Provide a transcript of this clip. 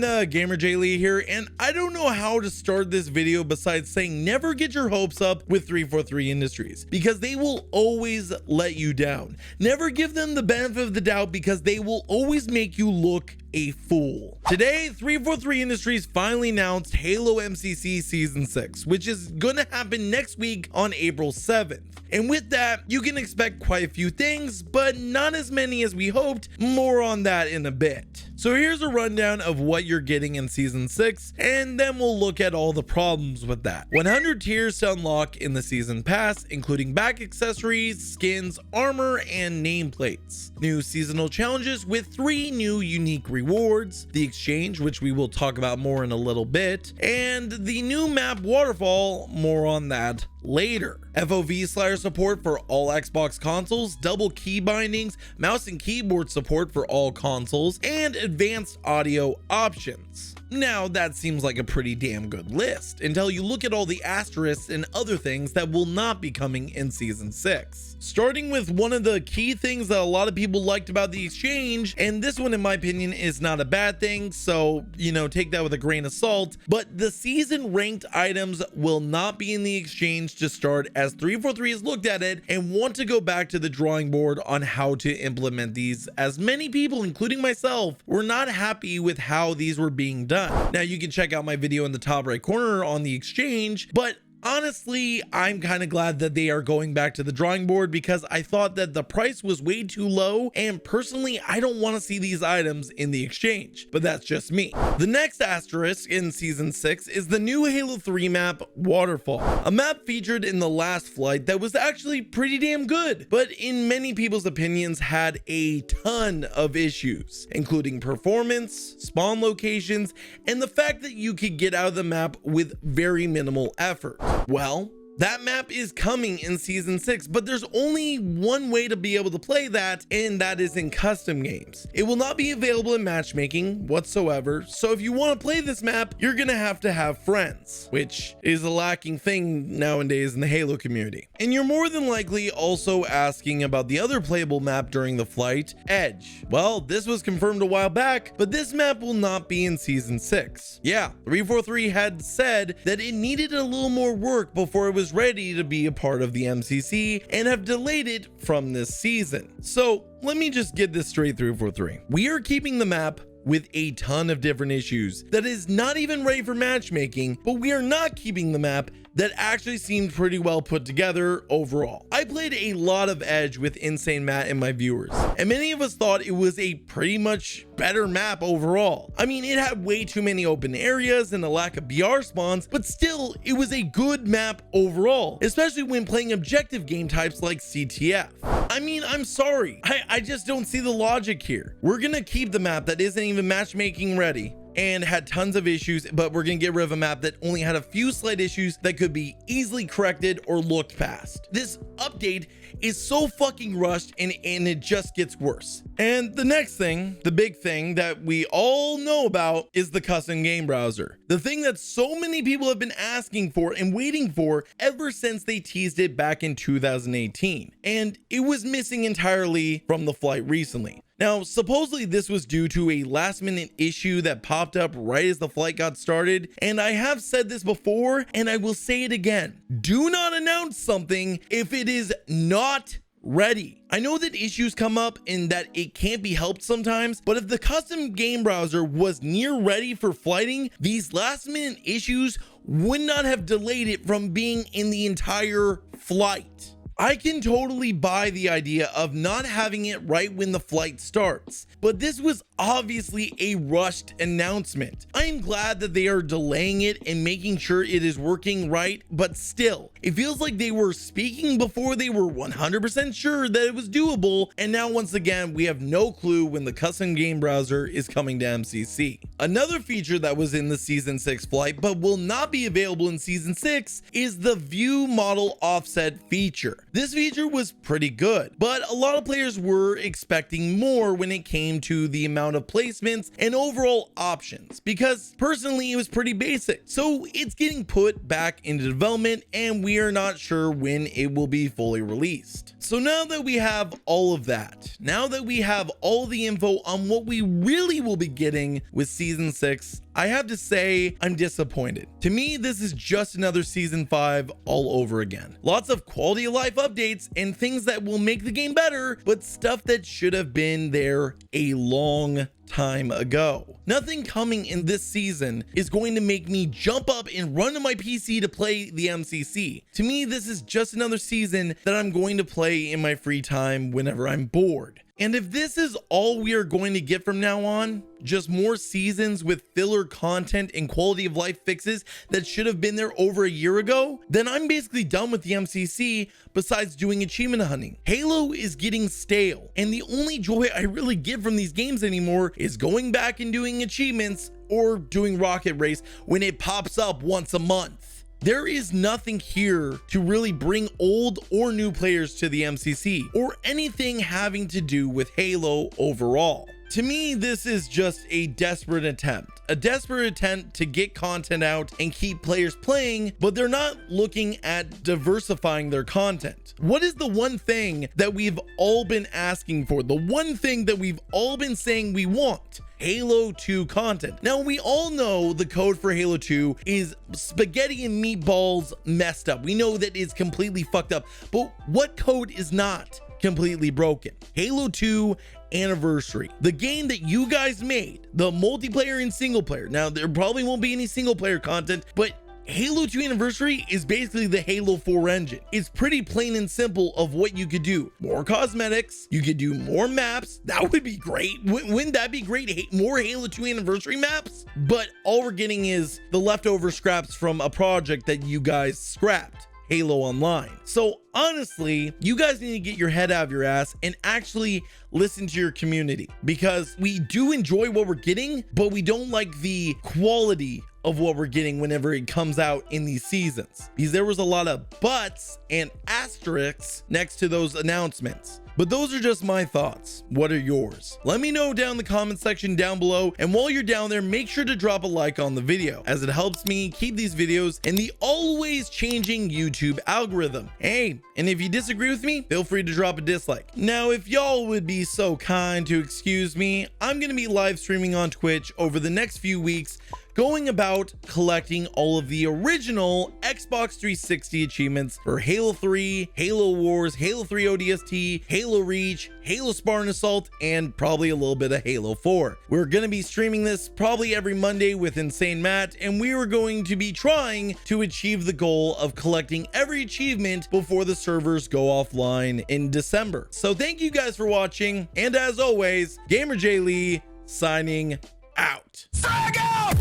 everyone, GamerJlee here, and I don't know how to start this video besides saying never get your hopes up with 343 Industries, because they will always let you down. Never give them the benefit of the doubt, because they will always make you look a fool. Today, 343 Industries finally announced Halo MCC Season 6, which is gonna happen next week on April 7th. And with that, you can expect quite a few things, but not as many as we hoped. More on that in a bit. So here's a rundown of what you're getting in Season 6, and then we'll look at all the problems with that. 100 tiers to unlock in the Season Pass, including back accessories, skins, armor, and nameplates. New seasonal challenges with 3 new unique rewards, the exchange, which we will talk about more in a little bit, and the new map Waterfall, more on that later. FOV slider support for all Xbox consoles, double key bindings, mouse and keyboard support for all consoles, and advanced audio options. Now that seems like a pretty damn good list until you look at all the asterisks and other things that will not be coming in Season 6. Starting with one of the key things that a lot of people liked about the exchange, and this one in my opinion is not a bad thing, so take that with a grain of salt, but the season ranked items will not be in the exchange to start, as 343 has looked at it and want to go back to the drawing board on how to implement these, as many people, including myself, were not happy with how these were being done. Now you can check out my video in the top right corner on the exchange, but honestly, I'm kind of glad that they are going back to the drawing board, because I thought that the price was way too low, and personally I don't want to see these items in the exchange, but that's just me. The next asterisk in Season 6 is the new Halo 3 map Waterfall, a map featured in the last flight that was actually pretty damn good, but in many people's opinions had a ton of issues, including performance, spawn locations, and the fact that you could get out of the map with very minimal effort. Well, that map is coming in Season 6, but there's only one way to be able to play that, and that is in custom games. It will not be available in matchmaking whatsoever, so if you want to play this map, you're gonna have to have friends, which is a lacking thing nowadays in the Halo community. And you're more than likely also asking about the other playable map during the flight, Edge. Well, this was confirmed a while back, but this map will not be in Season 6. Yeah, 343 had said that it needed a little more work before it was ready to be a part of the MCC, and have delayed it from this season. So let me just get this straight, 343. We are keeping the map with a ton of different issues that is not even ready for matchmaking, but we are not keeping the map that actually seemed pretty well put together overall. I played a lot of Edge with Insane Matt and my viewers, and many of us thought it was a pretty much better map overall. I mean, it had way too many open areas and a lack of BR spawns, but still, it was a good map overall, especially when playing objective game types like CTF. I mean, I'm sorry, I just don't see the logic here. We're gonna keep the map that isn't even matchmaking ready and had tons of issues, but we're gonna get rid of a map that only had a few slight issues that could be easily corrected or looked past. This update is so fucking rushed, and it just gets worse. And the next thing, the big thing that we all know about, is the custom game browser. The thing that so many people have been asking for and waiting for ever since they teased it back in 2018. And it was missing entirely from the flight recently. Now, supposedly this was due to a last minute issue that popped up right as the flight got started, and I have said this before and I will say it again. Do not announce something if it is not ready. I know that issues come up and that it can't be helped sometimes, but if the custom game browser was near ready for flighting, these last minute issues would not have delayed it from being in the entire flight. I can totally buy the idea of not having it right when the flight starts, but this was obviously a rushed announcement. I am glad that they are delaying it and making sure it is working right, but still, it feels like they were speaking before they were 100% sure that it was doable, and now once again, we have no clue when the custom game browser is coming to MCC. Another feature that was in the Season 6 flight but will not be available in Season 6 is the view model offset feature. This feature was pretty good, but a lot of players were expecting more when it came to the amount of placements and overall options, because personally it was pretty basic. So it's getting put back into development and we are not sure when it will be fully released. So now that we have all of that, now that we have all the info on what we really will be getting with season 6, I have to say I'm disappointed. To me, this is just another season 5 all over again. Lots of quality of life updates and things that will make the game better, but stuff that should have been there a long time ago. Nothing coming in this season is going to make me jump up and run to my PC to play the MCC. To me, this is just another season that I'm going to play in my free time whenever I'm bored. And if this is all we are going to get from now on, just more seasons with filler content and quality of life fixes that should have been there over a year ago, then I'm basically done with the MCC besides doing achievement hunting. Halo is getting stale, and the only joy I really get from these games anymore is going back and doing achievements or doing Rocket Race when it pops up once a month. There is nothing here to really bring old or new players to the MCC or anything having to do with Halo overall. To me, this is just a desperate attempt to get content out and keep players playing, but they're not looking at diversifying their content. What is the one thing that we've all been asking for? The one thing that we've all been saying we want? Halo 2 content. Now, we all know the code for Halo 2 is spaghetti and meatballs messed up. We know that it's completely fucked up, but what code is not completely broken? Halo 2 Anniversary, the game that you guys made, the multiplayer and single player. Now, there probably won't be any single player content, but Halo 2 Anniversary is basically the Halo 4 engine. It's pretty plain and simple of what you could do. More cosmetics, you could do more maps. That would be great. Wouldn't that be great? More Halo 2 Anniversary maps? But all we're getting is the leftover scraps from a project that you guys scrapped, Halo Online. So honestly, you guys need to get your head out of your ass and actually listen to your community, because we do enjoy what we're getting, but we don't like the quality of what we're getting whenever it comes out in these seasons, because there was a lot of buts and asterisks next to those announcements. But those are just my thoughts. What are yours? Let me know down in the comment section down below. And while you're down there, make sure to drop a like on the video, as it helps me keep these videos in the always changing YouTube algorithm. Hey, and if you disagree with me, feel free to drop a dislike. Now, if y'all would be so kind to excuse me, I'm gonna be live streaming on Twitch over the next few weeks, going about collecting all of the original Xbox 360 achievements for Halo 3, Halo Wars, Halo 3 ODST, Halo Reach, Halo Spartan Assault, and probably a little bit of Halo 4. We're going to be streaming this probably every Monday with Insane Matt, and we are going to be trying to achieve the goal of collecting every achievement before the servers go offline in December. So thank you guys for watching, and as always, GamerJlee signing out. Frag out!